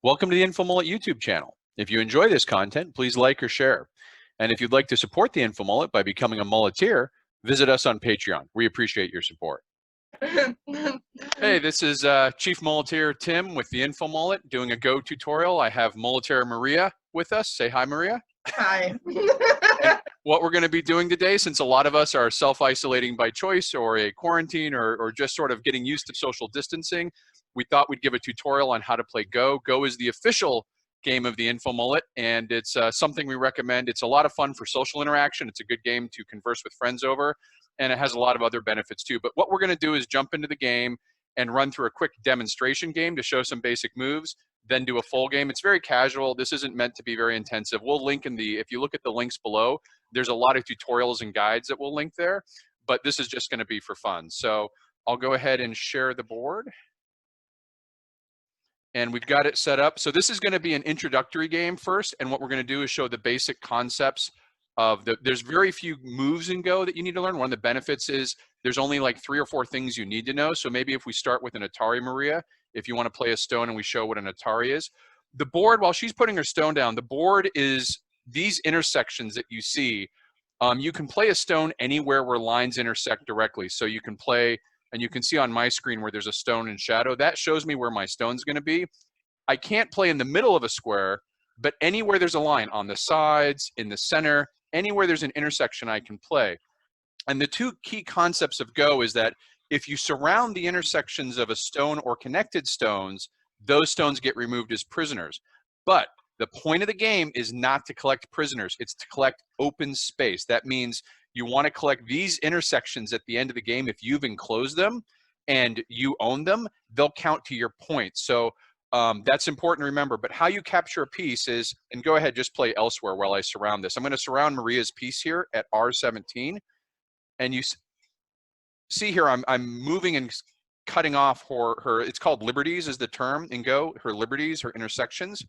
Welcome to the InfoMullet YouTube channel. If you enjoy this content, please like or share. And if you'd like to support the InfoMullet by becoming a Mulleteer, visit us on Patreon. We appreciate your support. Hey, this is Chief Mulleteer Tim with the InfoMullet doing a Go tutorial. I have Mulleteer Maria with us. Say hi, Maria. Hi. And what we're going to be doing today, since a lot of us are self-isolating by choice or a quarantine or just sort of getting used to social distancing, we thought we'd give a tutorial on how to play Go. Go is the official game of the InfoMullet, and it's something we recommend. It's a lot of fun for social interaction. It's a good game to converse with friends over, and it has a lot of other benefits too. But what we're going to do is jump into the game and run through a quick demonstration game to show some basic moves, then do a full game. It's very casual. This isn't meant to be very intensive. We'll link in the, if you look at the links below, there's a lot of tutorials and guides that we'll link there, but this is just going to be for fun. So I'll go ahead and share the board. And we've got it set up. So this is going to be an introductory game first, and what we're going to do is show the basic concepts of there's very few moves in Go that you need to learn. One of the benefits is there's only like 3 or 4 things you need to know. So maybe if we start with an Atari, Maria, if you want to play a stone and we show what an Atari is. The board, while she's putting her stone down, the board is these intersections that you see. You can play a stone anywhere where lines intersect directly. So you can play, and you can see on my screen where there's a stone in shadow. That shows me where my stone's going to be. I can't play in the middle of a square, but anywhere there's a line, on the sides, in the center, anywhere there's an intersection, I can play. And the 2 key concepts of Go is that if you surround the intersections of a stone or connected stones, those stones get removed as prisoners. But the point of the game is not to collect prisoners. It's to collect open space. That means you want to collect these intersections at the end of the game. If you've enclosed them and you own them, they'll count to your points. So that's important to remember. But how you capture a piece is, and go ahead, just play elsewhere while I surround this. I'm going to surround Maria's piece here at R17. And you see here, I'm moving and cutting off her, it's called liberties is the term in Go, her liberties, her intersections.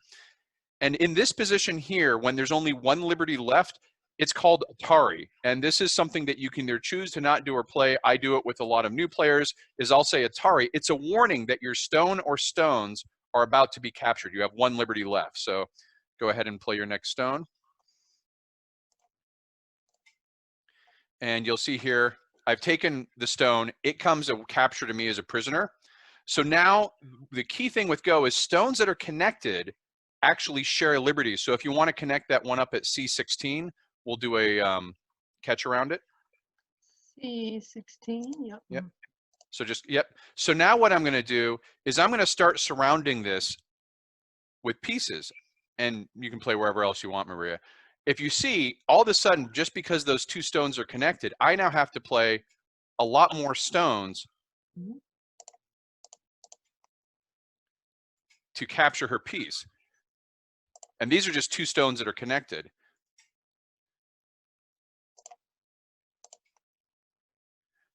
And in this position here, when there's only 1 liberty left, it's called Atari. And this is something that you can either choose to not do or play. I do it with a lot of new players, is I'll say Atari. It's a warning that your stone or stones are about to be captured. You have 1 liberty left. So go ahead and play your next stone. And you'll see here, I've taken the stone. It comes captured to me as a prisoner. So now the key thing with Go is stones that are connected actually share liberties. So if you want to connect that one up at C16, we'll do a catch around it. C16, yep. Yep. So just, yep. So now what I'm going to do is I'm going to start surrounding this with pieces. And you can play wherever else you want, Maria. If you see, all of a sudden, just because those 2 stones are connected, I now have to play a lot more stones to capture her piece. And these are just 2 stones that are connected.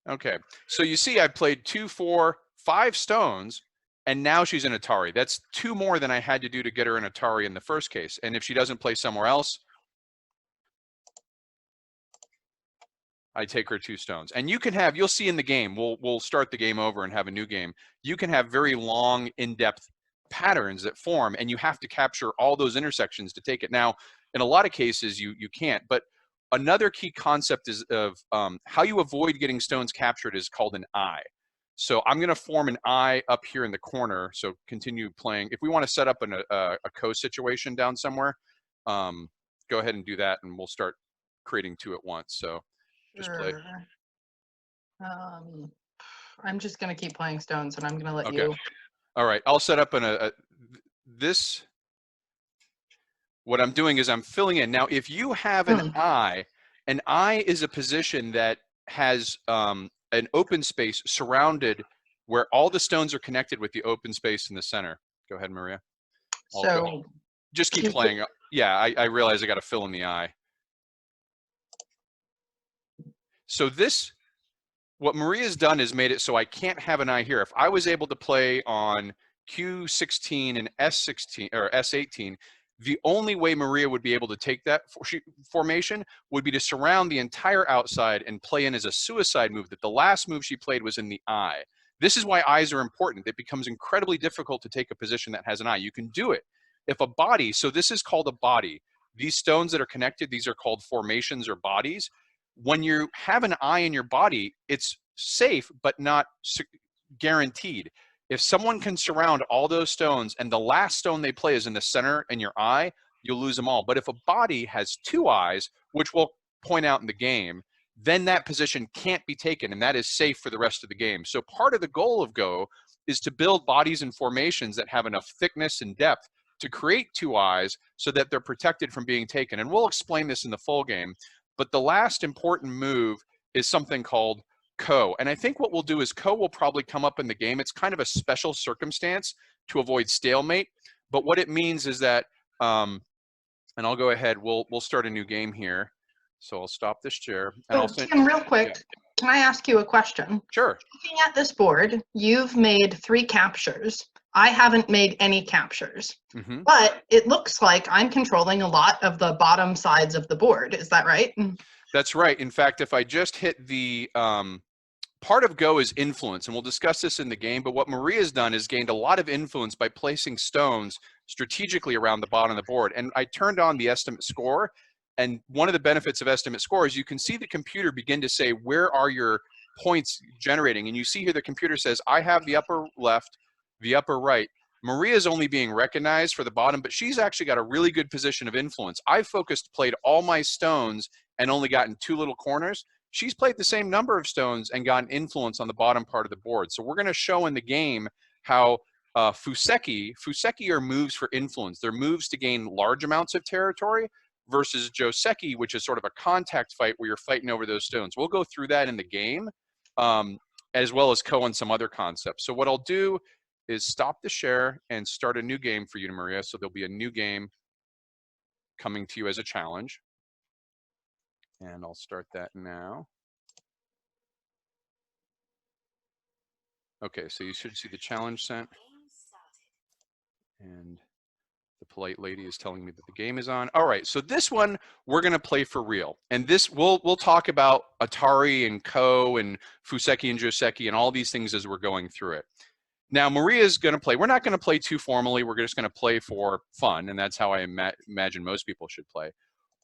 Okay, so you see I played 2, 4, 5 stones, and now she's an Atari. That's 2 more than I had to do to get her an Atari in the first case. And if she doesn't play somewhere else, I take her 2 stones. And you can have, you'll see in the game, we'll start the game over and have a new game. You can have very long, in-depth patterns that form, and you have to capture all those intersections to take it. Now, in a lot of cases, you can't, but another key concept is of how you avoid getting stones captured is called an eye. So I'm going to form an eye up here in the corner. So continue playing. If we want to set up a co-situation down somewhere, go ahead and do that, and we'll start creating 2 at once. So just play. I'm just going to keep playing stones, and I'm going to let you. All right, I'll set up this. What I'm doing is I'm filling in. Now, if you have an eye is a position that has an open space surrounded where all the stones are connected with the open space in the center. Go ahead, Maria. So just keep playing. Yeah, I realize I got to fill in the eye. So this, what Maria's done is made it so I can't have an eye here. If I was able to play on Q16 and S16 or S18, the only way Maria would be able to take that formation would be to surround the entire outside and play in as a suicide move, that the last move she played was in the eye. This is why eyes are important. It becomes incredibly difficult to take a position that has an eye. You can do it. If a body, so this is called a body. These stones that are connected, these are called formations or bodies. When you have an eye in your body, it's safe, but not guaranteed. If someone can surround all those stones and the last stone they play is in the center in your eye, you'll lose them all. But if a body has two eyes, which we'll point out in the game, then that position can't be taken, and that is safe for the rest of the game. So part of the goal of Go is to build bodies and formations that have enough thickness and depth to create two eyes so that they're protected from being taken. And we'll explain this in the full game. But the last important move is something called Co. And I think what we'll do is Co will probably come up in the game. It's kind of a special circumstance to avoid stalemate. But what it means is that, and I'll go ahead, we'll start a new game here. So I'll stop this share. And I'll Tim, real quick, can I ask you a question? Sure. Looking at this board, you've made 3 captures. I haven't made any captures, but it looks like I'm controlling a lot of the bottom sides of the board. Is that right? That's right. In fact, if I just hit the part of Go is influence, and we'll discuss this in the game, but what Maria's done is gained a lot of influence by placing stones strategically around the bottom of the board. And I turned on the estimate score, and one of the benefits of estimate score is you can see the computer begin to say, where are your points generating? And you see here the computer says, I have the upper left, the upper right. Maria's only being recognized for the bottom, but she's actually got a really good position of influence. I played all my stones and only gotten 2 little corners. She's played the same number of stones and gotten influence on the bottom part of the board. So we're going to show in the game how Fuseki are moves for influence. They're moves to gain large amounts of territory versus Joseki, which is sort of a contact fight where you're fighting over those stones. We'll go through that in the game, as well as Co and some other concepts. So what I'll do is stop the share and start a new game for you, Maria. So there'll be a new game coming to you as a challenge. And I'll start that now. Okay, so you should see the challenge sent. And the polite lady is telling me that the game is on. All right, so this one we're gonna play for real. And this, we'll talk about Atari and Co and Fuseki and Joseki and all these things as we're going through it. Now, Maria's gonna play. We're not gonna play too formally. We're just gonna play for fun, and that's how I imagine most people should play.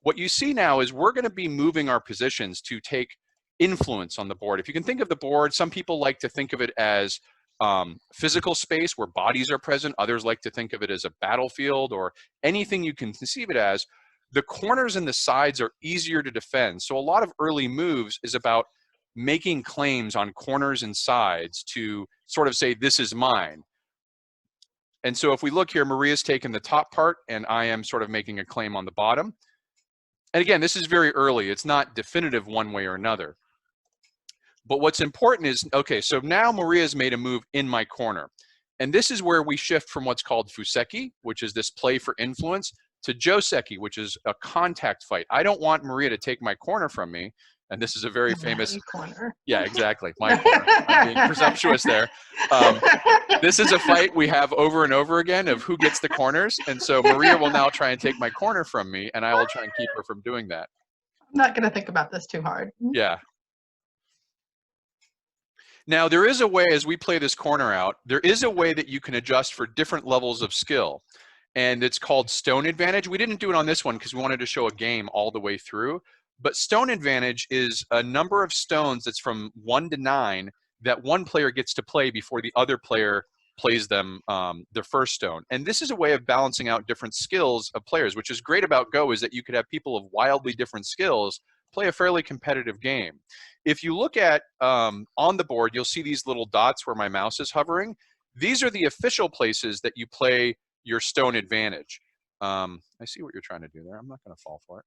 What you see now is we're going to be moving our positions to take influence on the board. If you can think of the board, some people like to think of it as physical space where bodies are present. Others like to think of it as a battlefield or anything you can conceive it as. The corners and the sides are easier to defend. So a lot of early moves is about making claims on corners and sides to sort of say, this is mine. And so if we look here, Maria's taken the top part and I am sort of making a claim on the bottom. And again, this is very early. It's not definitive one way or another. But what's important is, okay, so now Maria's made a move in my corner. And this is where we shift from what's called Fuseki, which is this play for influence, to Joseki, which is a contact fight. I don't want Maria to take my corner from me. And this is a very famous corner. Yeah, exactly. My corner. I'm being presumptuous there. This is a fight we have over and over again of who gets the corners. And so Maria will now try and take my corner from me, and I will try and keep her from doing that. I'm not going to think about this too hard. Yeah. Now, there is a way, as we play this corner out, there is a way that you can adjust for different levels of skill. And it's called stone advantage. We didn't do it on this one because we wanted to show a game all the way through. But stone advantage is a number of stones that's from 1 to 9 that one player gets to play before the other player plays them their first stone. And this is a way of balancing out different skills of players, which is great about Go, is that you could have people of wildly different skills play a fairly competitive game. If you look at on the board, you'll see these little dots where my mouse is hovering. These are the official places that you play your stone advantage. I see what you're trying to do there. I'm not going to fall for it.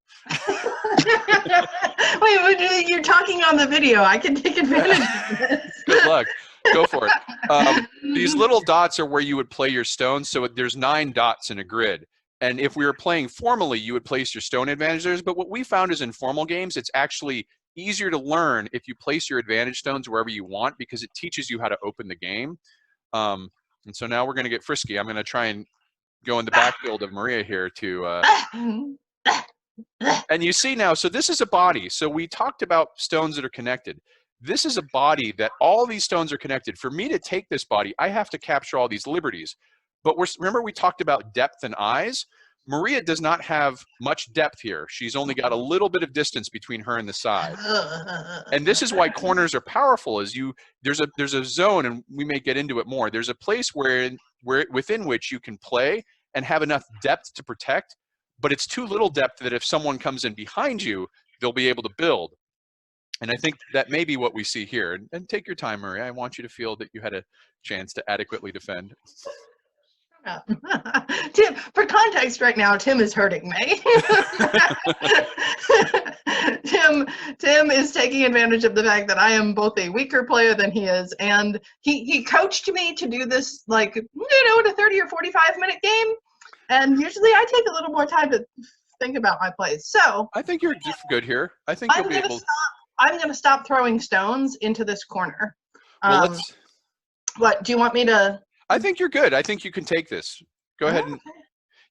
Wait, you're talking on the video. I can take advantage of this. Good luck. Go for it. These little dots are where you would play your stones. So there's 9 dots in a grid. And if we were playing formally, you would place your stone advantages. But what we found is in formal games, it's actually easier to learn if you place your advantage stones wherever you want, because it teaches you how to open the game. And so now we're going to get frisky. I'm going to try and go in the backfield of Maria here to, and you see now, so this is a body. So we talked about stones that are connected. This is a body that all these stones are connected. For me to take this body, I have to capture all these liberties. But remember we talked about depth and eyes? Maria does not have much depth here. She's only got a little bit of distance between her and the side. And this is why corners are powerful. There's a zone, and we may get into it more. There's a place within which you can play and have enough depth to protect, but it's too little depth that if someone comes in behind you, they'll be able to build. And I think that may be what we see here. And take your time, Maria. I want you to feel that you had a chance to adequately defend. Tim, for context right now, Tim is hurting me. Tim is taking advantage of the fact that I am both a weaker player than he is, and he coached me to do this, like, in a 30 or 45-minute game, and usually I take a little more time to think about my plays. So I think you're good here. I think you'll be able. I'm going to stop throwing stones into this corner. Well, what do you want me to? I think you're good. I think you can take this. Go ahead and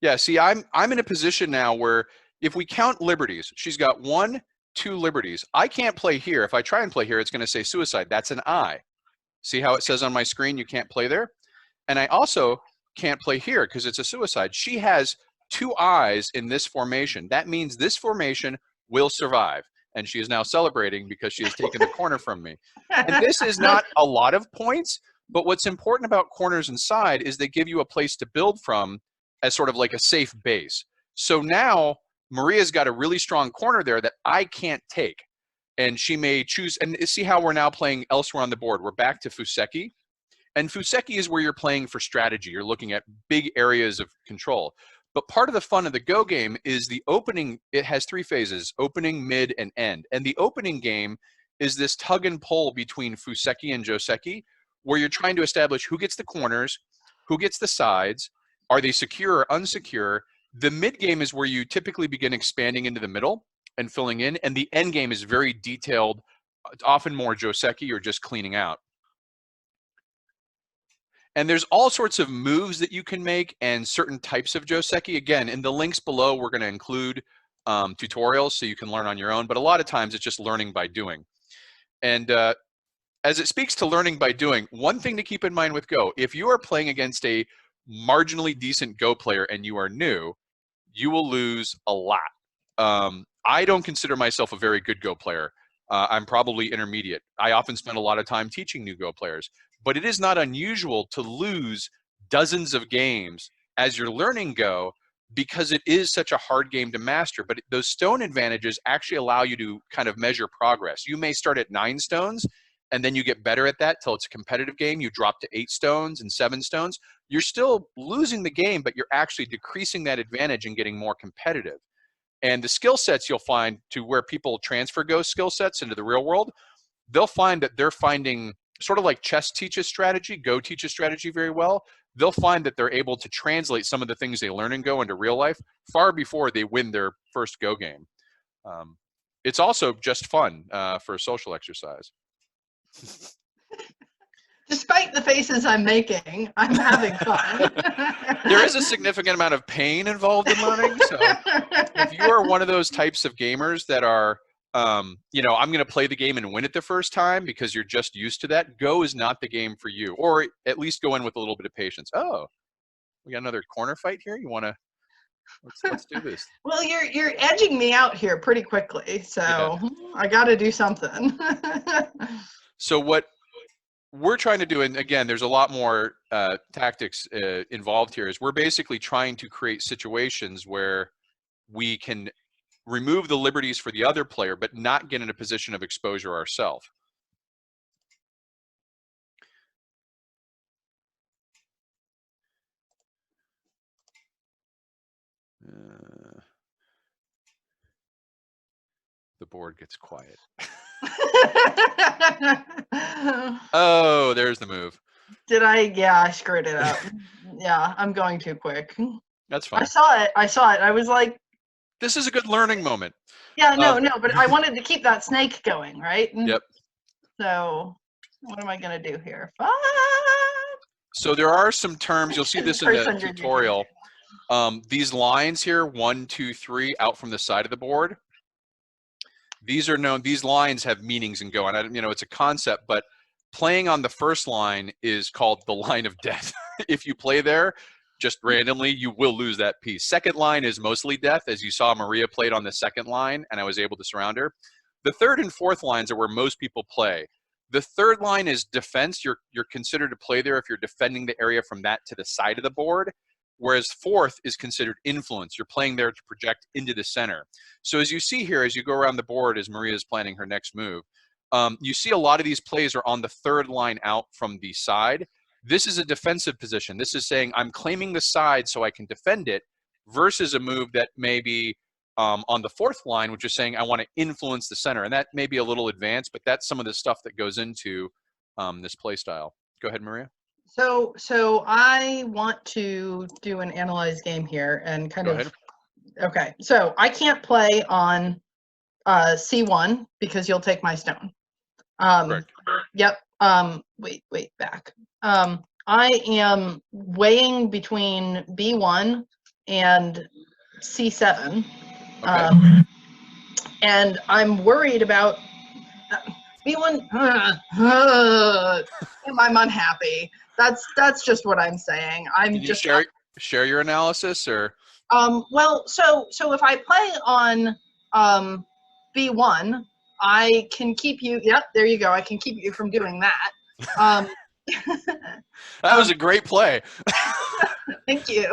yeah. See, I'm in a position now where if we count liberties, she's got 1, 2 liberties. I can't play here. If I try and play here, it's going to say suicide. That's an I. See how it says on my screen you can't play there? And I also can't play here because it's a suicide. She has 2 I's in this formation. That means this formation will survive. And she is now celebrating because she has taken the corner from me. And this is not a lot of points, but what's important about corners inside is they give you a place to build from as sort of like a safe base. So now Maria's got a really strong corner there that I can't take. And she may choose, and see how we're now playing elsewhere on the board. We're back to Fuseki. And Fuseki is where you're playing for strategy. You're looking at big areas of control. But part of the fun of the Go game is the opening. It has 3 phases: opening, mid, and end. And the opening game is this tug and pull between Fuseki and Joseki, where you're trying to establish who gets the corners, who gets the sides, are they secure or unsecure. The mid game is where you typically begin expanding into the middle and filling in, and the end game is very detailed, often more Joseki or just cleaning out. And there's all sorts of moves that you can make and certain types of Joseki. Again, in the links below, we're going to include tutorials so you can learn on your own, but a lot of times it's just learning by doing. And as it speaks to learning by doing, one thing to keep in mind with Go, if you are playing against a marginally decent Go player and you are new, you will lose a lot. I don't consider myself a very good Go player. I'm probably intermediate. I often spend a lot of time teaching new Go players, but it is not unusual to lose dozens of games as you're learning Go because it is such a hard game to master. But those stone advantages actually allow you to kind of measure progress. You may start at 9 stones, and then you get better at that till it's a competitive game. You drop to 8 stones and 7 stones. You're still losing the game, but you're actually decreasing that advantage and getting more competitive. And the skill sets you'll find to where people transfer Go skill sets into the real world, they'll find that they're finding, sort of like chess teaches strategy, Go teaches strategy very well. They'll find that they're able to translate some of the things they learn in Go into real life far before they win their first Go game. It's also just fun for a social exercise. Despite the faces I'm making, I'm having fun. There is a significant amount of pain involved in learning. So if you are one of those types of gamers that are, I'm going to play the game and win it the first time because you're just used to that, Go is not the game for you. Or at least go in with a little bit of patience. Oh, we got another corner fight here? You want to, let's do this. Well, you're edging me out here pretty quickly, so yeah. I got to do something. So what we're trying to do, and again, there's a lot more tactics involved here, is we're basically trying to create situations where we can remove the liberties for the other player, but not get in a position of exposure ourselves. The board gets quiet. Oh, there's the move. Did I? Yeah, I screwed it up. Yeah, I'm going too quick. That's fine. I saw it. I was like, this is a good learning moment. Yeah, no, but I wanted to keep that snake going, right? Yep. So what am I going to do here? 5. So there are some terms. You'll see this in the tutorial. These lines here, 1, 2, 3, out from the side of the board. These are known, these lines have meanings in Go, and it's a concept, but playing on the first line is called the line of death. If you play there just randomly, you will lose that piece. Second line is mostly death, as you saw Maria played on the second line, and I was able to surround her. The third and fourth lines are where most people play. The third line is defense. You're considered to play there if you're defending the area from that to the side of the board, whereas fourth is considered influence. You're playing there to project into the center. So as you see here, as you go around the board, as Maria is planning her next move, you see a lot of these plays are on the third line out from the side. This is a defensive position. This is saying I'm claiming the side so I can defend it, versus a move that may be on the fourth line, which is saying I want to influence the center. And that may be a little advanced, but that's some of the stuff that goes into this play style. Go ahead, Maria. So I want to do an analyze game here and kind Go of. ahead. Okay, so I can't play on C1 because you'll take my stone. Correct. Yep. Wait, back. I am weighing between B1 and C7. Okay. And I'm worried about B1. I'm unhappy. That's just what I'm saying. Can you share your analysis, or? Well, so if I play on B1, I can keep you. Yep, there you go. I can keep you from doing that. That was a great play. Thank you.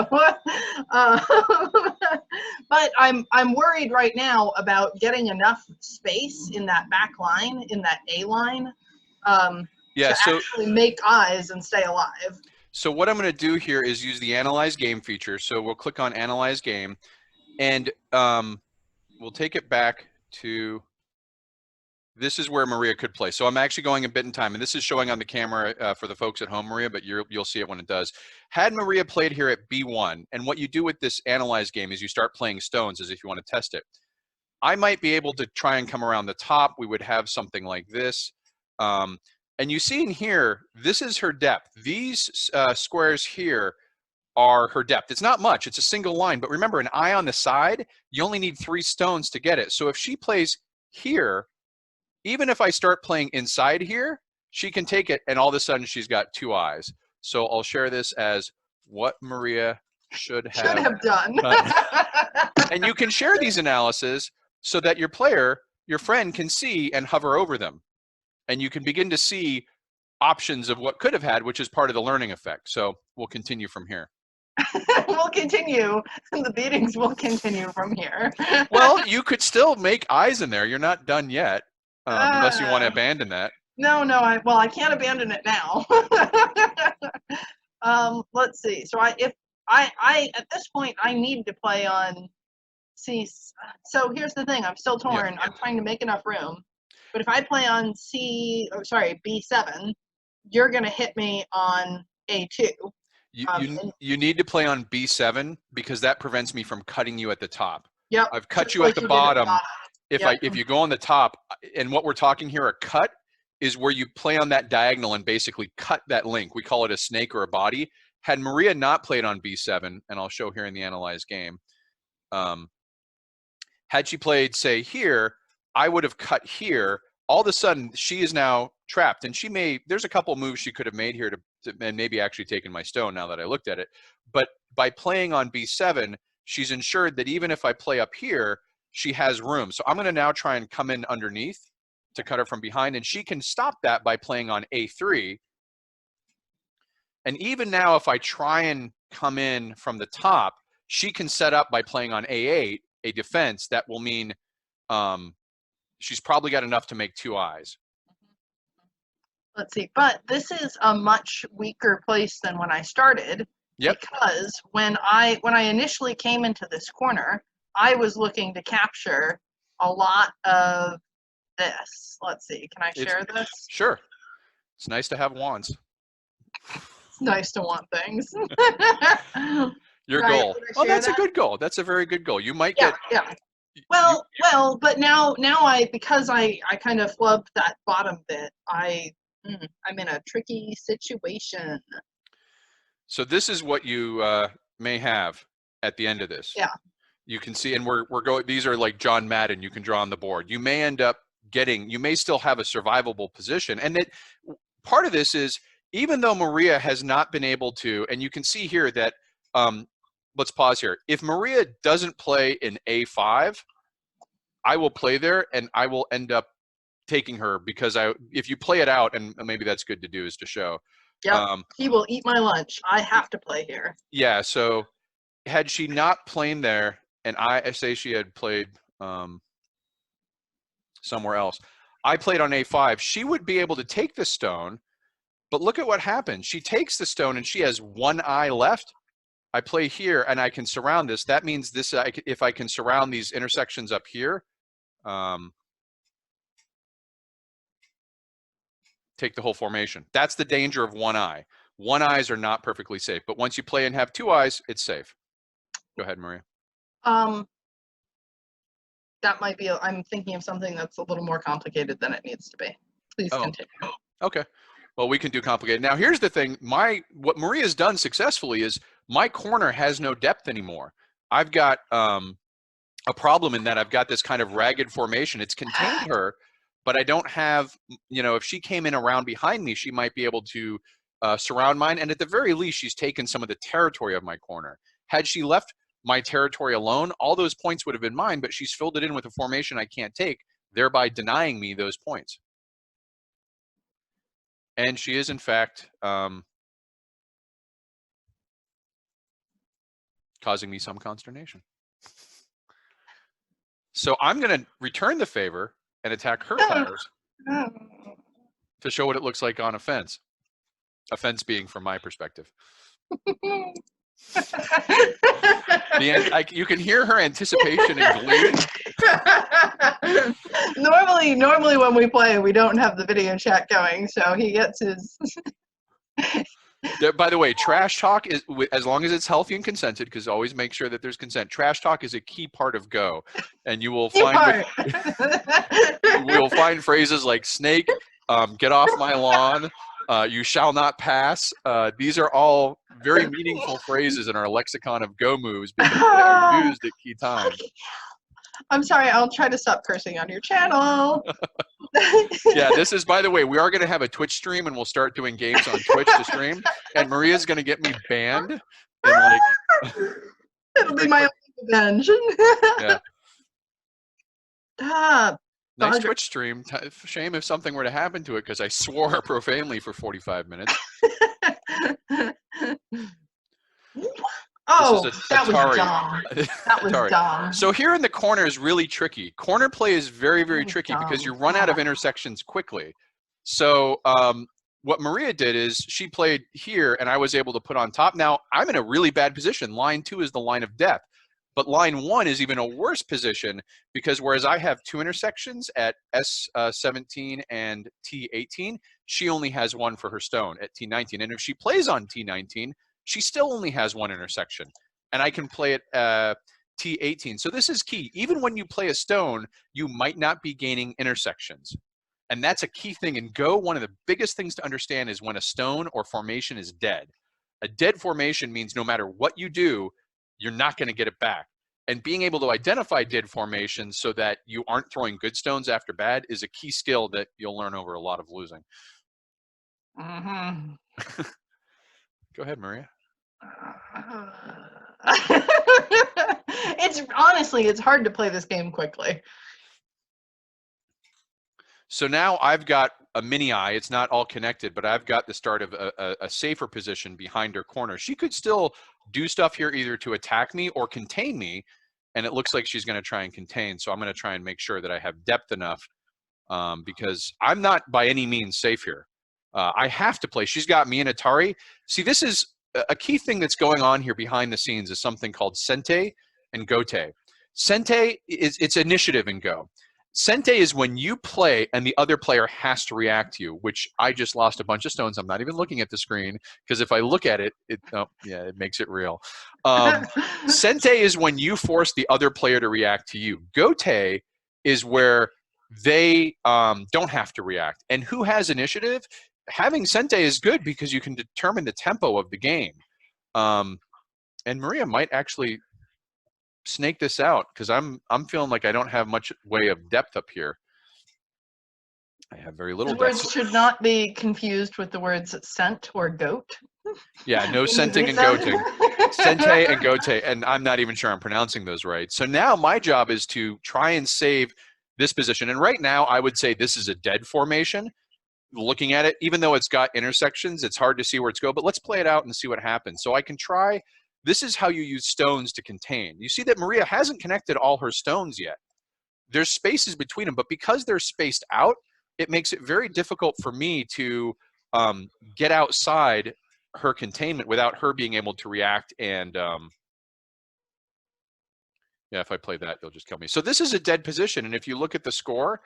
But I'm worried right now about getting enough space in that back line, in that A line, to actually make eyes and stay alive. So what I'm going to do here is use the Analyze Game feature. So we'll click on Analyze Game, and we'll take it back to, this is where Maria could play. So I'm actually going a bit in time, and this is showing on the camera for the folks at home, Maria, but you'll see it when it does. Had Maria played here at B1, and what you do with this Analyze Game is you start playing stones as if you want to test it. I might be able to try and come around the top. We would have something like this. And you see in here, this is her depth. These squares here are her depth. It's not much. It's a single line. But remember, an eye on the side, you only need 3 stones to get it. So if she plays here, even if I start playing inside here, she can take it, and all of a sudden she's got 2 eyes. So I'll share this as what Maria should have done. And you can share these analyses so that your player, your friend, can see and hover over them. And you can begin to see options of what could have had, which is part of the learning effect. So we'll continue from here. We'll continue. The beatings will continue from here. Well, you could still make eyes in there. You're not done yet, unless you want to abandon that. No, I can't abandon it now. Let's see. So if I at this point I need to play on C. So here's the thing. I'm still torn. I'm trying to make enough room. But if I play on B7, you're going to hit me on A2. You need to play on B7 because that prevents me from cutting you at the top. Yep. I've cut you at the bottom. If you go on the top, and what we're talking here, a cut is where you play on that diagonal and basically cut that link. We call it a snake or a body. Had Maria not played on B7, and I'll show here in the Analyze Game, had she played, say, here, I would have cut here. All of a sudden, she is now trapped, and there's a couple moves she could have made here and maybe actually taken my stone now that I looked at it. But by playing on B7, she's ensured that even if I play up here, she has room. So I'm going to now try and come in underneath to cut her from behind, and she can stop that by playing on A3. And even now, if I try and come in from the top, she can set up by playing on A8, a defense that will mean she's probably got enough to make 2 eyes. Let's see, but this is a much weaker place than when I started. Yep. Because when I initially came into this corner, I was looking to capture a lot of this. Let's see, can I share this? Sure. It's nice to have wands. It's nice to want things. Your goal. Oh, that's a good goal. That's a very good goal. You might get. Yeah. Well, but now because I kind of flubbed that bottom bit, I'm in a tricky situation. So this is what you may have at the end of this. Yeah. You can see, and we're going, these are like John Madden, you can draw on the board. You may end up getting, you may still have a survivable position. And that part of this is, even though Maria has not been able to, and you can see here that, let's pause here. If Maria doesn't play in A5, I will play there and I will end up taking her, because if you play it out, and maybe that's good to do, is to show. Yep, he will eat my lunch. I have to play here. Yeah, so had she not played there, and I say she had played somewhere else, I played on A5, she would be able to take the stone, but look at what happens. She takes the stone and she has one eye left. I play here and I can surround this. That means this, if I can surround these intersections up here, take the whole formation. That's the danger of one eye. One eyes are not perfectly safe, but once you play and have two eyes, it's safe. Go ahead, Maria. That might be, I'm thinking of something that's a little more complicated than it needs to be. Please continue. Okay. Well, we can do complicated. Now, here's the thing. What Maria's done successfully is my corner has no depth anymore. I've got a problem in that I've got this kind of ragged formation. It's contained her, but I don't have, if she came in around behind me, she might be able to surround mine. And at the very least, she's taken some of the territory of my corner. Had she left my territory alone, all those points would have been mine, but she's filled it in with a formation I can't take, thereby denying me those points. And she is, in fact, causing me some consternation. So I'm going to return the favor and attack her towers to show what it looks like on a fence. A fence being from my perspective. You can hear her anticipation and glee. Normally when we play, we don't have the video chat going, so he gets his. By the way, trash talk is, as long as it's healthy and consented, because always make sure that there's consent. Trash talk is a key part of Go, and you will find phrases like "snake," "get off my lawn," "you shall not pass." These are all very meaningful phrases in our lexicon of Go moves because they are used at key times. I'm sorry, I'll try to stop cursing on your channel. Yeah, this is, by the way, we are going to have a Twitch stream, and we'll start doing games on Twitch to stream. And Maria's going to get me banned. It'll be my own revenge. Yeah. Nice Twitch stream. Shame if something were to happen to it, because I swore profanely for 45 minutes. Oh, that was dumb. That was dumb. So here in the corner is really tricky. Corner play is very, very tricky because you run out of intersections quickly. So what Maria did is she played here, and I was able to put on top. Now, I'm in a really bad position. Line 2 is the line of death. But line 1 is even a worse position, because whereas I have 2 intersections at S17 and T18, she only has 1 for her stone at T19. And if she plays on T19, she still only has 1 intersection, and I can play at T18. So this is key. Even when you play a stone, you might not be gaining intersections. And that's a key thing in Go. One of the biggest things to understand is when a stone or formation is dead. A dead formation means no matter what you do, you're not going to get it back. And being able to identify dead formations so that you aren't throwing good stones after bad is a key skill that you'll learn over a lot of losing. Go ahead, Maria. It's hard to play this game quickly. So now I've got a mini eye. It's not all connected, but I've got the start of a safer position behind her corner. She could still do stuff here either to attack me or contain me, and it looks like she's going to try and contain. So I'm going to try and make sure that I have depth enough because I'm not by any means safe here. I have to play. She's got me in Atari. See, this is a key thing that's going on here behind the scenes is something called Sente and Gote. Sente it's initiative in Go. Sente is when you play and the other player has to react to you, which I just lost a bunch of stones. I'm not even looking at the screen because if I look at it, it makes it real. Sente is when you force the other player to react to you. Gote is where they don't have to react. And who has initiative? Having Sente is good because you can determine the tempo of the game. And Maria might actually snake this out because I'm feeling like I don't have much way of depth up here. I have very little These depth. words should not be confused with the words scent or goat. Yeah, no When you scenting say and so. goating. Sente and gote, and I'm not even sure I'm pronouncing those right. So now my job is to try and save this position. And right now, I would say this is a dead formation. Looking at it, even though it's got intersections, it's hard to see where it's going. But let's play it out and see what happens. So I can try. This is how you use stones to contain. You see that Maria hasn't connected all her stones yet. There's spaces between them, but because they're spaced out, it makes it very difficult for me to get outside her containment without her being able to react. And yeah, if I play that, they'll just kill me. So this is a dead position. And if you look at the score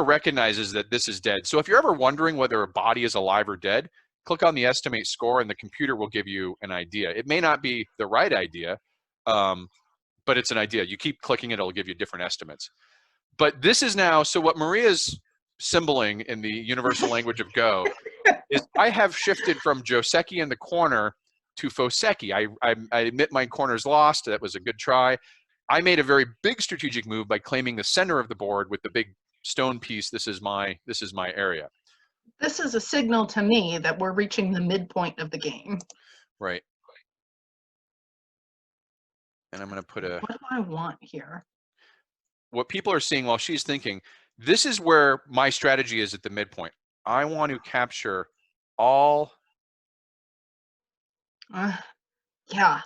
recognizes that this is dead. So if you're ever wondering whether a body is alive or dead, click on the estimate score and the computer will give you an idea. It may not be the right idea, but it's an idea. You keep clicking it, it'll give you different estimates. But this is now, so what Maria's symboling in the universal language of Go is I have shifted from Joseki in the corner to Foseki. I admit my corner's lost. That was a good try. I made a very big strategic move by claiming the center of the board with the big stone piece. This is my area. This is a signal to me that we're reaching the midpoint of the game. Right. And I'm going to put a... What do I want here? What people are seeing while she's thinking, this is where my strategy is at the midpoint. I want to capture all... Yeah.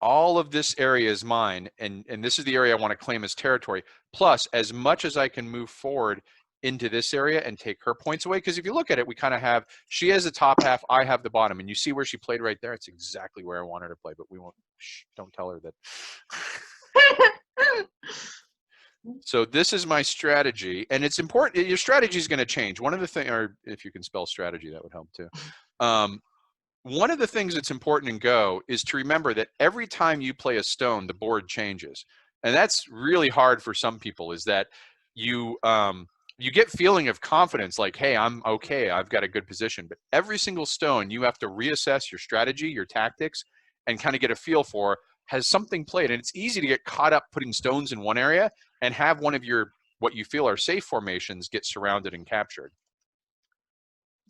All of this area is mine, and this is the area I want to claim as territory. Plus, as much as I can move forward into this area and take her points away, because if you look at it, we kind of have, she has the top half, I have the bottom, and you see where she played right there? It's exactly where I want her to play, but we won't, don't tell her that. So this is my strategy, and it's important, your strategy is going to change. One of the things, or if you can spell strategy, that would help too. One of the things that's important in Go is to remember that every time you play a stone, the board changes. And that's really hard for some people, is that you get feeling of confidence, like, hey, I'm okay, I've got a good position. But every single stone, you have to reassess your strategy, your tactics, and kind of get a feel for, has something played? And it's easy to get caught up putting stones in one area and have one of your, what you feel are safe formations, get surrounded and captured.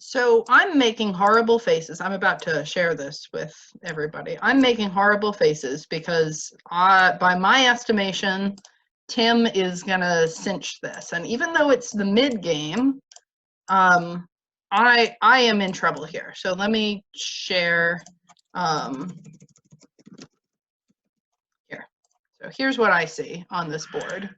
So I'm making horrible faces. I'm about to share this with everybody. I'm making horrible faces because by my estimation, Tim is gonna cinch this. And even though it's the mid game, I am in trouble here. So let me share here. So here's what I see on this board.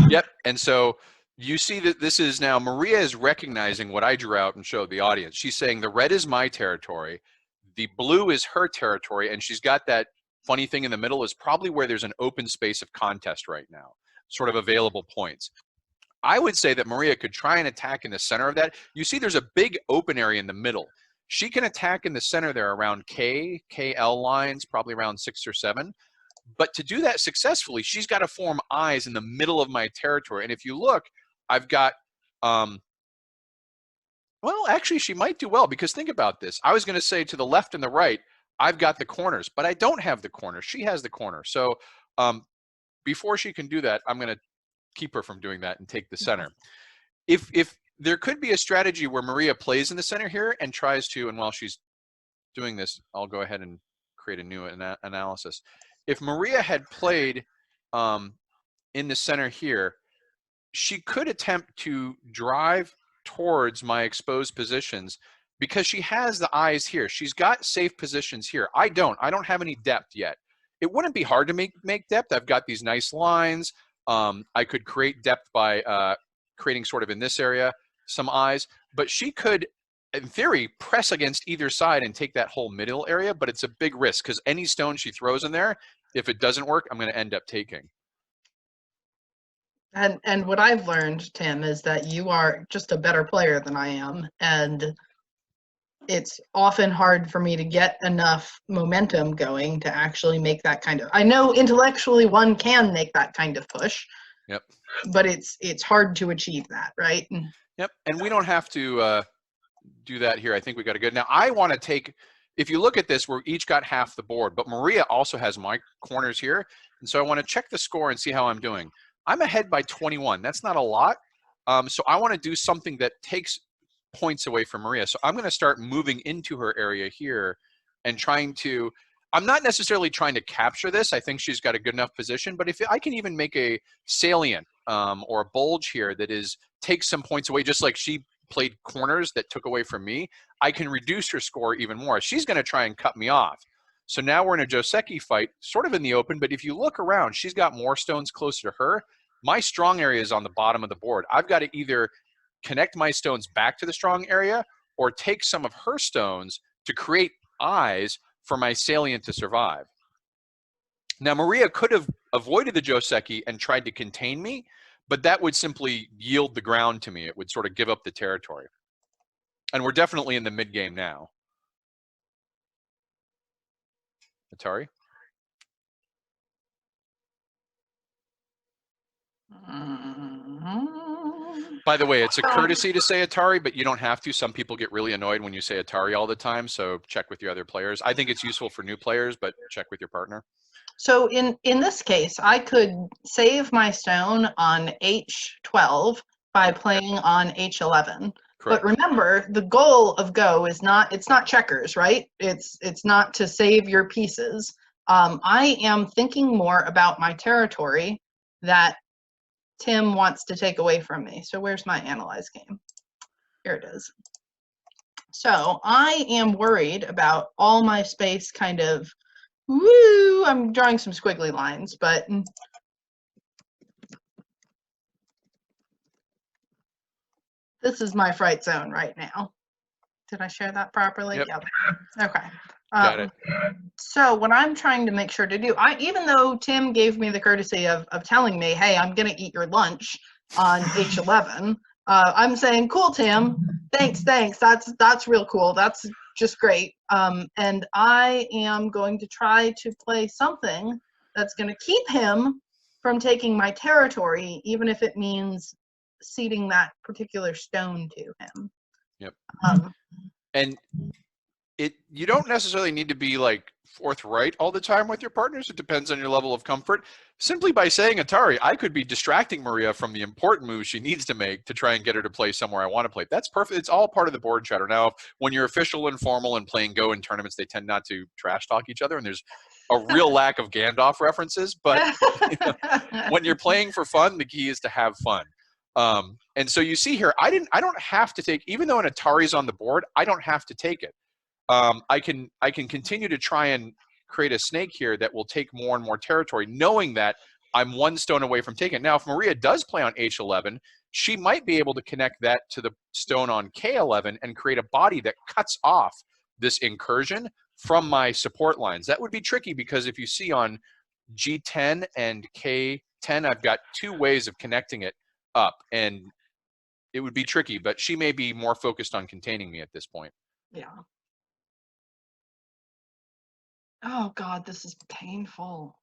Yep, and so you see that this is now, Maria is recognizing what I drew out and showed the audience. She's saying the red is my territory, the blue is her territory, and she's got that funny thing in the middle is probably where there's an open space of contest right now, sort of available points. I would say that Maria could try and attack in the center of that. You see there's a big open area in the middle. She can attack in the center there around KL lines, probably around 6 or 7. But to do that successfully, she's got to form eyes in the middle of my territory. And if you look, I've got, well, actually, she might do well, because think about this. I was going to say to the left and the right, I've got the corners, but I don't have the corner. She has the corner. So before she can do that, I'm going to keep her from doing that and take the center. If there could be a strategy where Maria plays in the center here and tries to, and while she's doing this, I'll go ahead and create a new analysis. If Maria had played in the center here, she could attempt to drive towards my exposed positions because she has the eyes here. She's got safe positions here. I don't have any depth yet. It wouldn't be hard to make depth. I've got these nice lines. I could create depth by creating sort of in this area some eyes, but she could, in theory, press against either side and take that whole middle area, but it's a big risk because any stone she throws in there, if it doesn't work, I'm going to end up taking. And what I've learned, Tim, is that you are just a better player than I am, and it's often hard for me to get enough momentum going to actually make that kind of, I know intellectually one can make that kind of push. Yep. But it's hard to achieve that, right? Yep. And we don't have to do that here. I think we got a good. Now I want to take, if you look at this, we're each got half the board, but Maria also has my corners here. And so I want to check the score and see how I'm doing. I'm ahead by 21. That's not a lot. So I want to do something that takes points away from Maria. So I'm going to start moving into her area here and trying to, I'm not necessarily trying to capture this. I think she's got a good enough position, but if I can even make a salient or a bulge here that is takes some points away, just like she played corners that took away from me, I can reduce her score even more. She's going to try and cut me off. So now we're in a Joseki fight, sort of in the open, but if you look around, she's got more stones closer to her. My strong area is on the bottom of the board. I've got to either connect my stones back to the strong area or take some of her stones to create eyes for my salient to survive. Now, Maria could have avoided the Joseki and tried to contain me, but that would simply yield the ground to me. It would sort of give up the territory. And we're definitely in the mid game now. Atari? By the way, it's a courtesy to say Atari, but you don't have to. Some people get really annoyed when you say Atari all the time, so check with your other players. I think it's useful for new players, but check with your partner. So in this case, I could save my stone on H12 by playing on H11. Correct. But remember, the goal of Go is not, it's not checkers, right? It's not to save your pieces. I am thinking more about my territory that Tim wants to take away from me. So where's my analyze game? Here it is. So I am worried about all my space kind of, woo, I'm drawing some squiggly lines, but this is my fright zone right now. Did I share that properly? Yep. Yeah. Okay. Got it. So what I'm trying to make sure to do, even though Tim gave me the courtesy of telling me, hey, I'm going to eat your lunch on H11, I'm saying, cool, Tim. Thanks. That's real cool. That's just great. And I am going to try to play something that's going to keep him from taking my territory, even if it means ceding that particular stone to him. Yep. And you don't necessarily need to be like forthright all the time with your partners. It depends on your level of comfort. Simply by saying Atari, I could be distracting Maria from the important moves she needs to make to try and get her to play somewhere I want to play. That's perfect. It's all part of the board chatter. Now, when you're official and formal and playing Go in tournaments, they tend not to trash talk each other, and there's a real lack of Gandalf references. But when you're playing for fun, the key is to have fun. And so you see here, I don't have to take, even though an Atari's on the board, I don't have to take it. I can continue to try and create a snake here that will take more and more territory, knowing that I'm one stone away from taking it. Now, if Maria does play on H11, she might be able to connect that to the stone on K11 and create a body that cuts off this incursion from my support lines. That would be tricky because if you see on G10 and K10, I've got two ways of connecting it up, and it would be tricky, but she may be more focused on containing me at this point. Yeah. Oh God, this is painful.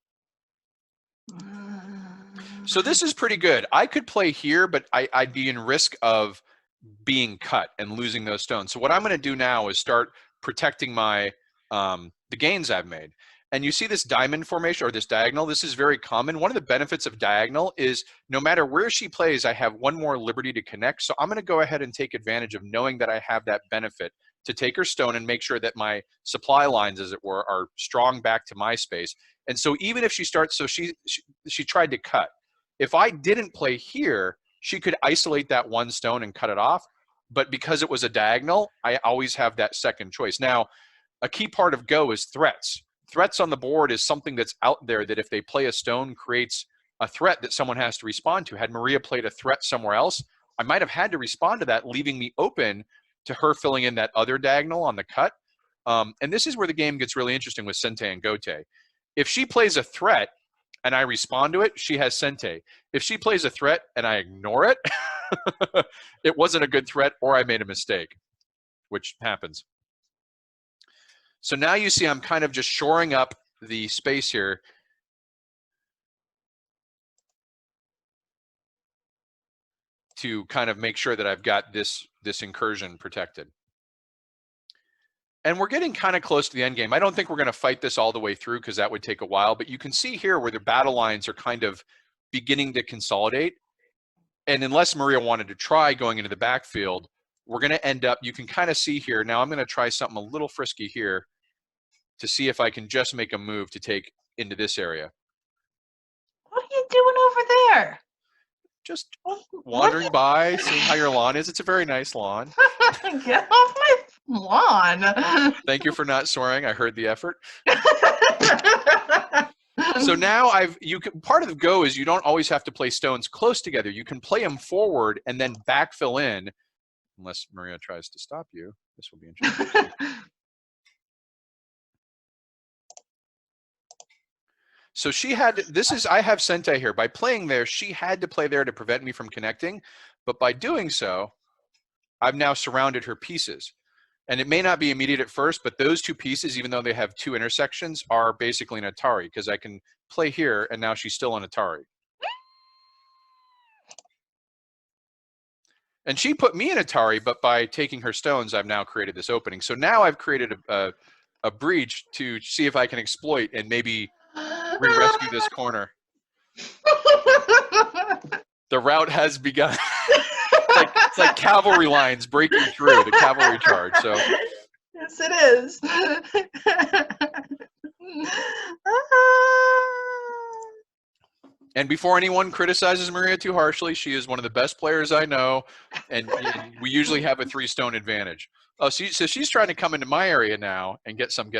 So this is pretty good. I could play here, but I'd be in risk of being cut and losing those stones. So what I'm going to do now is start protecting my the gains I've made. And you see this diamond formation or this diagonal. This is very common. One of the benefits of diagonal is no matter where she plays, I have one more liberty to connect. So I'm going to go ahead and take advantage of knowing that I have that benefit to take her stone and make sure that my supply lines, as it were, are strong back to my space. And so even if she starts, so she tried to cut. If I didn't play here, she could isolate that one stone and cut it off. But because it was a diagonal, I always have that second choice. Now, a key part of Go is threats. Threats on the board is something that's out there that if they play a stone creates a threat that someone has to respond to. Had Maria played a threat somewhere else, I might have had to respond to that, leaving me open to her filling in that other diagonal on the cut. And this is where the game gets really interesting with Sente and Gote. If she plays a threat and I respond to it, she has Sente. If she plays a threat and I ignore it, it wasn't a good threat or I made a mistake, which happens. So now you see I'm kind of just shoring up the space here to kind of make sure that I've got this incursion protected. And we're getting kind of close to the end game. I don't think we're going to fight this all the way through because that would take a while. But you can see here where the battle lines are kind of beginning to consolidate. And unless Maria wanted to try going into the backfield, we're going to end up, you can kind of see here. Now I'm going to try something a little frisky here to see if I can just make a move to take into this area. What are you doing over there? Just wandering by, seeing how your lawn is. It's a very nice lawn. Get off my lawn. Thank you for not swearing. I heard the effort. So now part of the Go is you don't always have to play stones close together. You can play them forward and then backfill in, unless Maria tries to stop you. This will be interesting. So she had, I have Sentai here. By playing there, she had to play there to prevent me from connecting. But by doing so, I've now surrounded her pieces. And it may not be immediate at first, but those two pieces, even though they have two intersections, are basically an Atari because I can play here and now she's still an Atari. And she put me in Atari, but by taking her stones, I've now created this opening. So now I've created a breach to see if I can exploit and maybe re-rescue this corner. The route has begun. It's like cavalry lines breaking through the cavalry charge. So yes, it is. And before anyone criticizes Maria too harshly, she is one of the best players I know, and we usually have a 3-stone advantage. Oh, so she's trying to come into my area now and get some.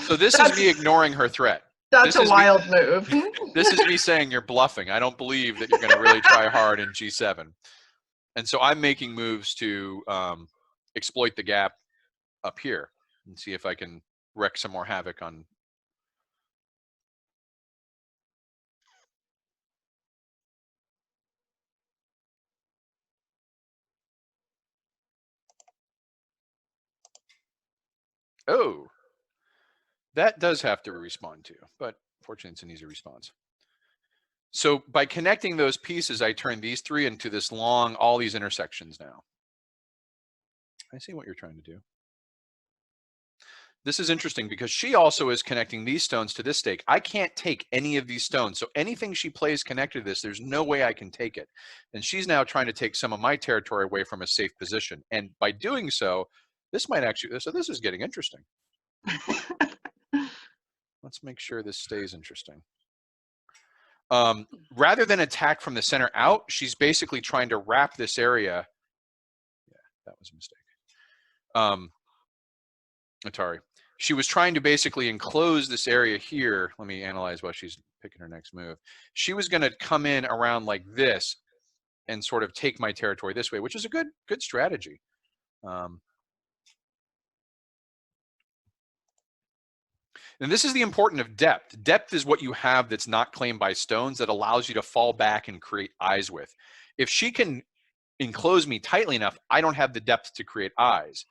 So this is me ignoring her threat. That's a wild move. This is me saying you're bluffing. I don't believe that you're going to really try hard in G7. And so I'm making moves to exploit the gap up here and see if I can wreak some more havoc on. Oh, that does have to respond to, but fortunately it's an easy response. So by connecting those pieces, I turn these three into this long, all these intersections now. I see what you're trying to do. This is interesting because she also is connecting these stones to this stake. I can't take any of these stones. So anything she plays connected to this, there's no way I can take it. And she's now trying to take some of my territory away from a safe position. And by doing so, this might actually, so this is getting interesting. Let's make sure this stays interesting. Rather than attack from the center out, she's basically trying to wrap this area. Yeah, that was a mistake. Atari. She was trying to basically enclose this area here. Let me analyze while she's picking her next move. She was going to come in around like this and sort of take my territory this way, which is a good strategy. And this is the importance of depth. Depth is what you have that's not claimed by stones that allows you to fall back and create eyes with. If she can enclose me tightly enough, I don't have the depth to create eyes.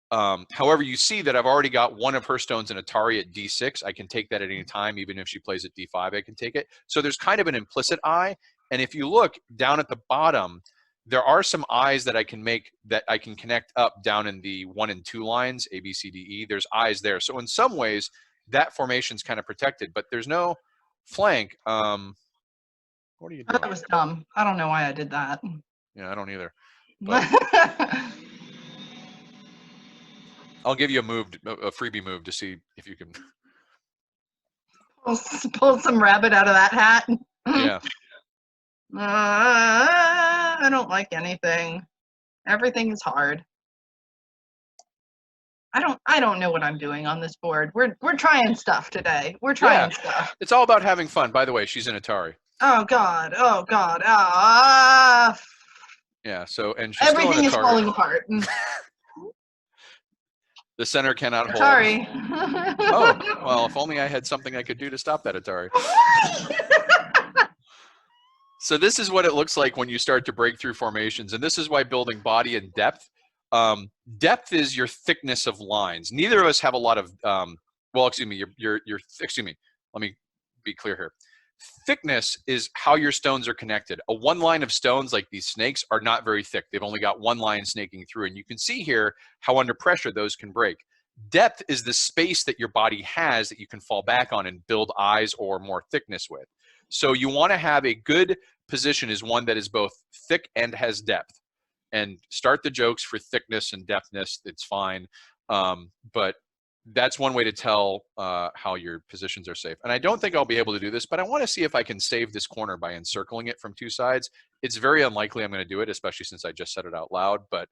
However, you see that I've already got one of her stones in Atari at D6. I can take that at any time, even if she plays at D5, I can take it. So there's kind of an implicit eye. And if you look down at the bottom, there are some eyes that I can make that I can connect up down in the 1 and 2 lines, A, B, C, D, E. There's eyes there. So in some ways, that formation's kind of protected, but there's no flank. What are you doing? That was dumb. I don't know why I did that. Yeah, I don't either. But I'll give you a freebie move to see if you can pull some rabbit out of that hat. Yeah. I don't like anything. Everything is hard. I don't know what I'm doing on this board. We're trying stuff today. We're trying stuff. It's all about having fun. By the way, she's in Atari. Oh God. Oh God. Yeah. So and she's everything still in Atari. is falling apart. The center cannot hold. Atari. Oh well, if only I had something I could do to stop that Atari. So this is what it looks like when you start to break through formations, and this is why building body and depth. Depth is your thickness of lines. Neither of us have a lot of. Well, excuse me. Excuse me. Let me be clear here. Thickness is how your stones are connected. A one line of stones like these snakes are not very thick. They've only got one line snaking through, and you can see here how under pressure those can break. Depth is the space that your body has that you can fall back on and build eyes or more thickness with. So you want to have a good position is one that is both thick and has depth. And start the jokes for thickness and depthness. It's fine. But that's one way to tell how your positions are safe. And I don't think I'll be able to do this, but I want to see if I can save this corner by encircling it from two sides. It's very unlikely I'm going to do it, especially since I just said it out loud. But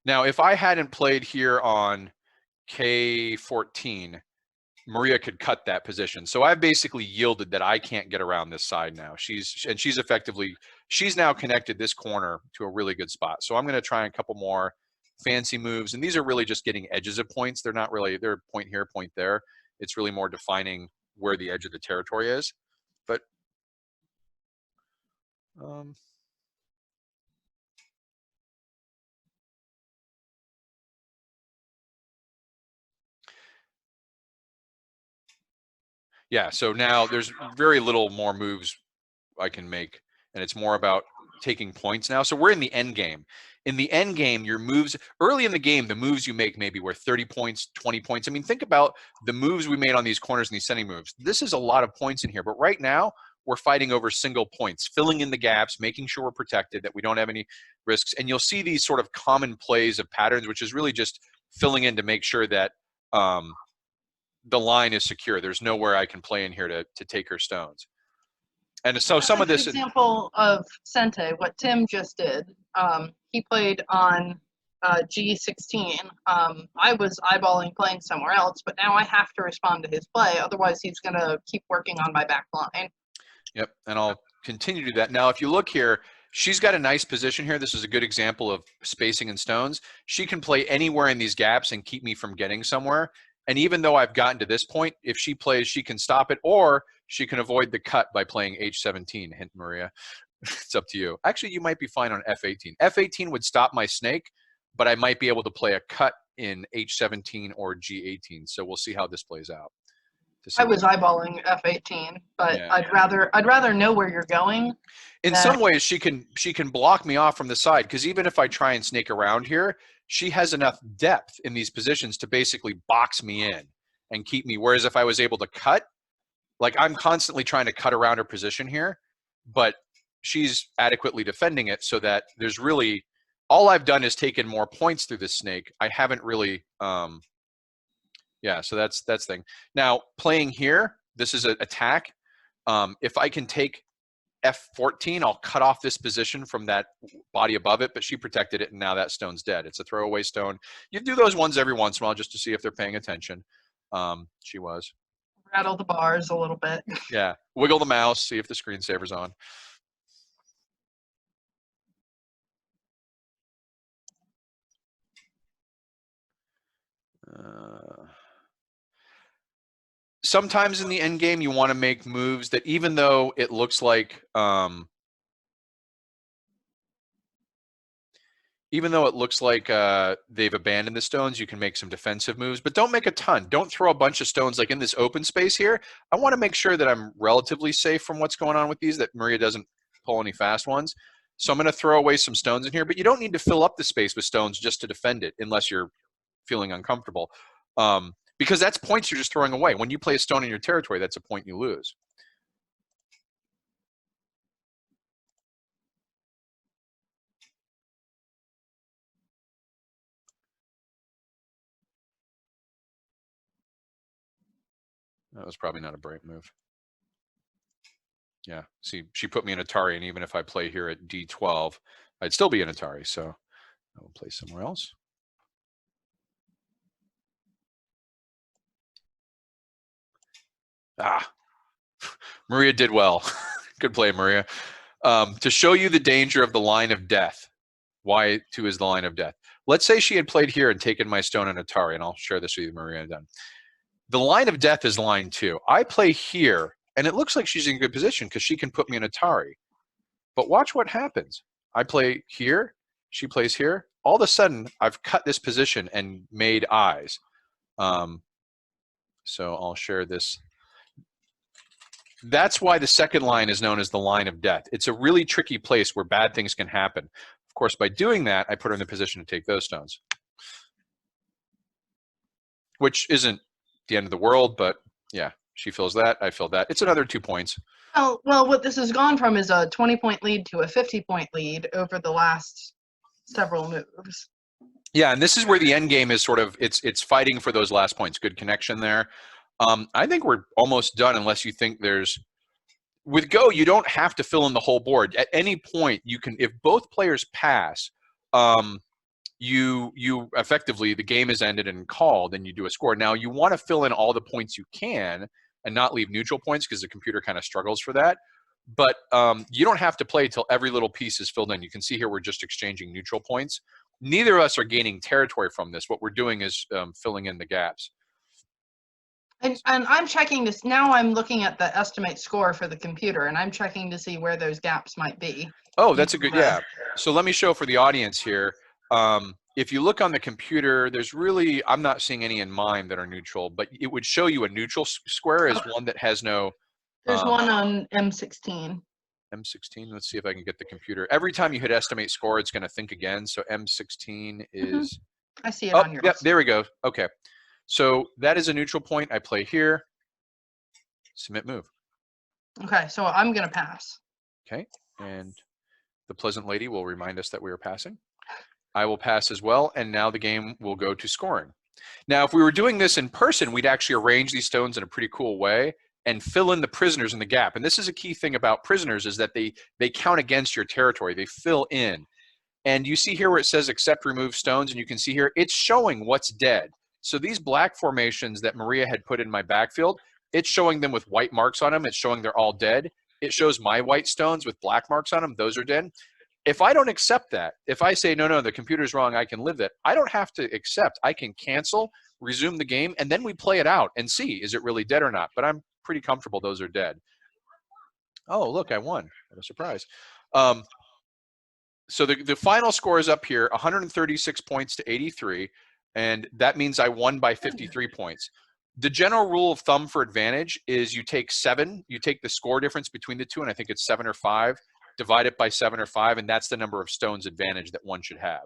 now, if I hadn't played here on K14, Maria could cut that position. So I've basically yielded that I can't get around this side now. She's now connected this corner to a really good spot. So I'm going to try a couple more fancy moves. And these are really just getting edges of points. They're not really, they're point here, point there. It's really more defining where the edge of the territory is. But yeah, so now there's very little more moves I can make, and it's more about taking points now. So we're in the end game. In the end game, your moves early in the game, the moves you make maybe were 30 points, 20 points. I mean, think about the moves we made on these corners and these sending moves. This is a lot of points in here, but right now we're fighting over single points, filling in the gaps, making sure we're protected, that we don't have any risks. And you'll see these sort of common plays of patterns, which is really just filling in to make sure that the line is secure. There's nowhere I can play in here to take her stones. And so some of this example of Sente, what Tim just did, he played on G16. I was eyeballing playing somewhere else, but now I have to respond to his play. Otherwise, he's going to keep working on my back line. Yep, and I'll continue to do that. Now, if you look here, she's got a nice position here. This is a good example of spacing and stones. She can play anywhere in these gaps and keep me from getting somewhere. And even though I've gotten to this point, if she plays, she can stop it, or she can avoid the cut by playing H17. Hint, Maria. It's up to you. Actually, you might be fine on F18. F18 would stop my snake, but I might be able to play a cut in H17 or G18. So we'll see how this plays out. I was eyeballing F18, but yeah. I'd rather know where you're going. In some ways, she can block me off from the side, because even if I try and snake around here, she has enough depth in these positions to basically box me in and keep me. Whereas if I was able to cut, like I'm constantly trying to cut around her position here, but she's adequately defending it, so that there's really, all I've done is taken more points through this snake. I haven't really, yeah, so that's thing. Now playing here, this is an attack. If I can take F14, I'll cut off this position from that body above it, but she protected it, and now that stone's dead. It's a throwaway stone. You do those ones every once in a while just to see if they're paying attention. She was. Rattle the bars a little bit. Yeah, wiggle the mouse, see if the screensaver's on. Sometimes in the end game, you want to make moves that, even though it looks like they've abandoned the stones, you can make some defensive moves, but don't make a ton. Don't throw a bunch of stones like in this open space here. I want to make sure that I'm relatively safe from what's going on with these, that Maria doesn't pull any fast ones. So I'm going to throw away some stones in here, but you don't need to fill up the space with stones just to defend it unless you're feeling uncomfortable. Because that's points you're just throwing away. When you play a stone in your territory, that's a point you lose. That was probably not a bright move. Yeah, see, she put me in Atari, and even if I play here at D12, I'd still be in Atari, so I will play somewhere else. Ah, Maria did well. Good play, Maria. To show you the danger of the line of death. Why 2 is the line of death. Let's say she had played here and taken my stone on Atari, and I'll share this with you, Maria. Done. The line of death is line 2. I play here, and it looks like she's in good position because she can put me in Atari. But watch what happens. I play here, she plays here. All of a sudden, I've cut this position and made eyes. So I'll share this. That's why the second line is known as the line of death. It's a really tricky place where bad things can happen. Of course, by doing that, I put her in the position to take those stones, which isn't the end of the world, but yeah, she feels that, I feel that. It's another 2 points. Well, what this has gone from is a 20-point lead to a 50-point lead over the last several moves. Yeah, and this is where the end game is sort of, it's fighting for those last points. Good connection there. I think we're almost done unless you think there's, with Go, you don't have to fill in the whole board. At any point, you can, if both players pass, you effectively, the game is ended and called, and you do a score. Now, you want to fill in all the points you can and not leave neutral points because the computer kind of struggles for that. But you don't have to play until every little piece is filled in. You can see here we're just exchanging neutral points. Neither of us are gaining territory from this. What we're doing is filling in the gaps. And I'm checking this, now I'm looking at the estimate score for the computer, and I'm checking to see where those gaps might be. Oh, that's a good, yeah. So let me show for the audience here. If you look on the computer, there's really, I'm not seeing any in mine that are neutral, but it would show you a neutral square as one that has no. There's one on M16. M16, let's see if I can get the computer. Every time you hit estimate score, it's going to think again. So M16 is. I see it on yours. Yep, there we go. Okay. So that is a neutral point. I play here. Submit move. Okay, so I'm going to pass. Okay, and the pleasant lady will remind us that we are passing. I will pass as well, and now the game will go to scoring. Now, if we were doing this in person, we'd actually arrange these stones in a pretty cool way and fill in the prisoners in the gap. And this is a key thing about prisoners is that they count against your territory. They fill in. And you see here where it says accept remove stones, and you can see here it's showing what's dead. So these black formations that Maria had put in my backfield, it's showing them with white marks on them. It's showing they're all dead. It shows my white stones with black marks on them. Those are dead. If I don't accept that, if I say, no, the computer's wrong, I can live that, I don't have to accept. I can cancel, resume the game, and then we play it out and see, is it really dead or not? But I'm pretty comfortable those are dead. Oh, look, I won. What a surprise. So the final score is up here, 136 points to 83. And that means I won by 53 points. The general rule of thumb for advantage is you take 7, you take the score difference between the two, and I think it's 7 or 5, divide it by 7 or 5, and that's the number of stones advantage that one should have.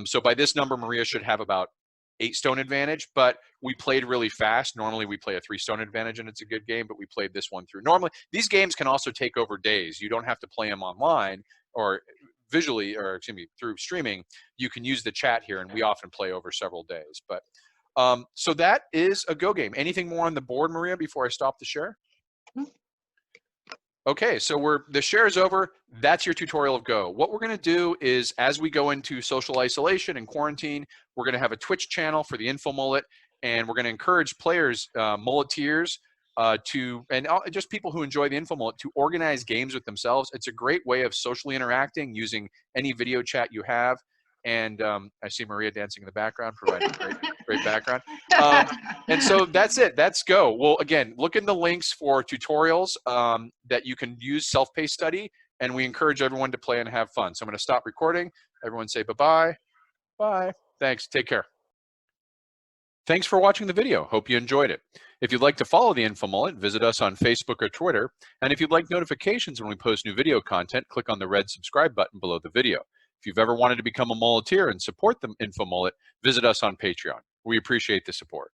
So by this number, Maria should have about 8 stone advantage, but we played really fast. Normally we play a 3 stone advantage and it's a good game, but we played this one through. Normally, these games can also take over days. You don't have to play them online or visually, or excuse me, through streaming. You can use the chat here, and we often play over several days. But so that is a Go game. Anything more on the board, Maria, before I stop the share? Okay, so the share is over. That's your tutorial of Go. What we're going to do is, as we go into social isolation and quarantine, we're going to have a Twitch channel for the InfoMullet, and we're going to encourage players, mulleteers, and just people who enjoy the InfoMullet to organize games with themselves. It's a great way of socially interacting using any video chat you have. And I see Maria dancing in the background, providing great background. And so that's it. That's Go. Well, again, look in the links for tutorials that you can use self-paced study, and we encourage everyone to play and have fun. So I'm going to stop recording. Everyone say bye-bye. Bye. Thanks. Take care. Thanks for watching the video. Hope you enjoyed it. If you'd like to follow the InfoMullet, visit us on Facebook or Twitter. And if you'd like notifications when we post new video content, click on the red subscribe button below the video. If you've ever wanted to become a mulleteer and support the InfoMullet, visit us on Patreon. We appreciate the support.